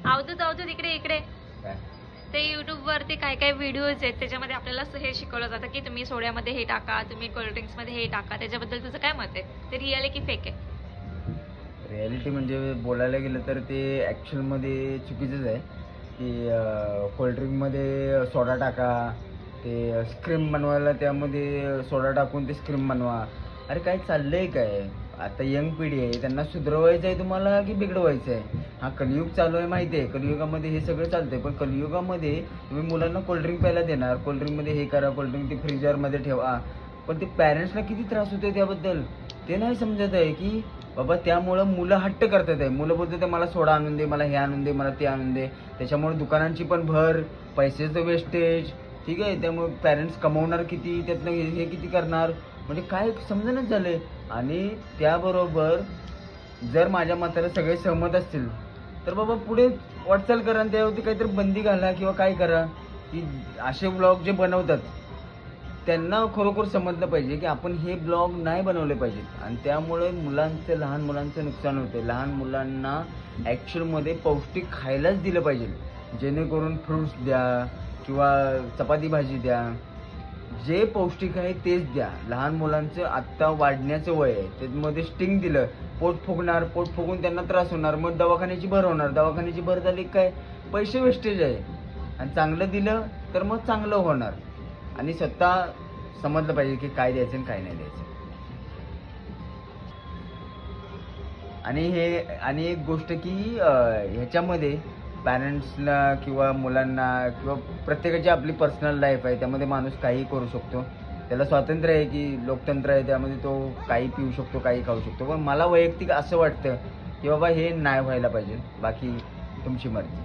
अवधूत अवधूत इकडे इकडे काय? ते YouTube वरती काय काय व्हिडिओज आहेत त्याच्यामध्ये आपल्याला हे शिकवलं जातं की तुम्ही सोड्यामध्ये हे टाका, तुम्ही कोल्ड्रिंक्स मध्ये हे टाका. त्याच्याबद्दल तुझं काय मत आहे? ते रिअल आहे की फेक आहे? रिॲलिटी म्हणजे बोलायला गेलं तर ते ॲक्च्युअलमध्ये चुकीचंच आहे की कोल्ड्रिंकमध्ये सोडा टाका, ते स्क्रीम बनवायला त्यामध्ये सोडा टाकून ते स्क्रीम बनवा. अरे काय चाललंय काय? आता यंग पिढी आहे, त्यांना सुधरवायचं आहे तुम्हाला की बिघडवायचं आहे? हा कलियुग चालू आहे माहिती आहे, कलियुगामध्ये हे सगळं चालतंय. पण कलियुगामध्ये तुम्ही मुलांना कोल्ड्रिंक प्यायला देणार, कोल्ड्रिंकमध्ये हे करा, कोल्ड्रिंक ते फ्रीजरमध्ये ठेवा. पण ते पॅरेंट्सला किती त्रास होतोय त्याबद्दल ते नाही समजत आहे की बाबा त्यामुळं मुलं हट्ट करतात आहे. मुलं बोलतात आहे मला सोडा आणून दे, मला हे आणून दे, मला ते आणून दे. त्याच्यामुळे दुकानांची पण भर, पैशाचं वेस्टेज, ठीक आहे. त्यामुळे पॅरेंट्स कमवणार किती, त्यातनं हे किती करणार, म्हणजे काय समजेनच झालंय. आणि त्याबरोबर जर माझ्या मताला सगळे सहमत असतील तर बाबा पुढे वाटचाल करा आणि त्यावरती काहीतरी बंदी घाला किंवा काय करा की असे ब्लॉग जे बनवतात त्यांना खरोखर समजलं पाहिजे की आपण हे ब्लॉग नाही बनवले पाहिजेत. आणि त्यामुळे मुलांचं, लहान मुलांचं नुकसान होते. लहान मुलांना ॲक्च्युअलमध्ये पौष्टिक खायलाच दिलं पाहिजे, जेणेकरून फ्रूट्स द्या किंवा चपाती भाजी द्या, जे पौष्टिक आहे तेच द्या. लहान मुलांचं आत्ता वाढण्याचं वय आहे, त्यामध्ये स्टिंग दिलं पोट फुगणार, पोट फुगून त्यांना त्रास होणार, मग दवाखान्याची भर होणार. दवाखान्याची भर झाली काय, पैसे वेस्टेज आहे. आणि चांगलं दिलं तर मग चांगलं होणार. आणि स्वतः समजलं पाहिजे की काय द्यायचं आणि काय नाही द्यायचं. आणि एक गोष्ट की ह्याच्यामध्ये पॅरेंट्सला किंवा मुलांना किंवा प्रत्येकाची आपली पर्सनल लाईफ आहे, त्यामध्ये माणूस काही करू शकतो. त्याला स्वातंत्र्य आहे की लोकतंत्र आहे, त्यामध्ये तो काही पिऊ शकतो, काही खाऊ शकतो. पण मला वैयक्तिक असं वाटतं की बाबा हे नाही व्हायला पाहिजे. बाकी तुमची मर्जी.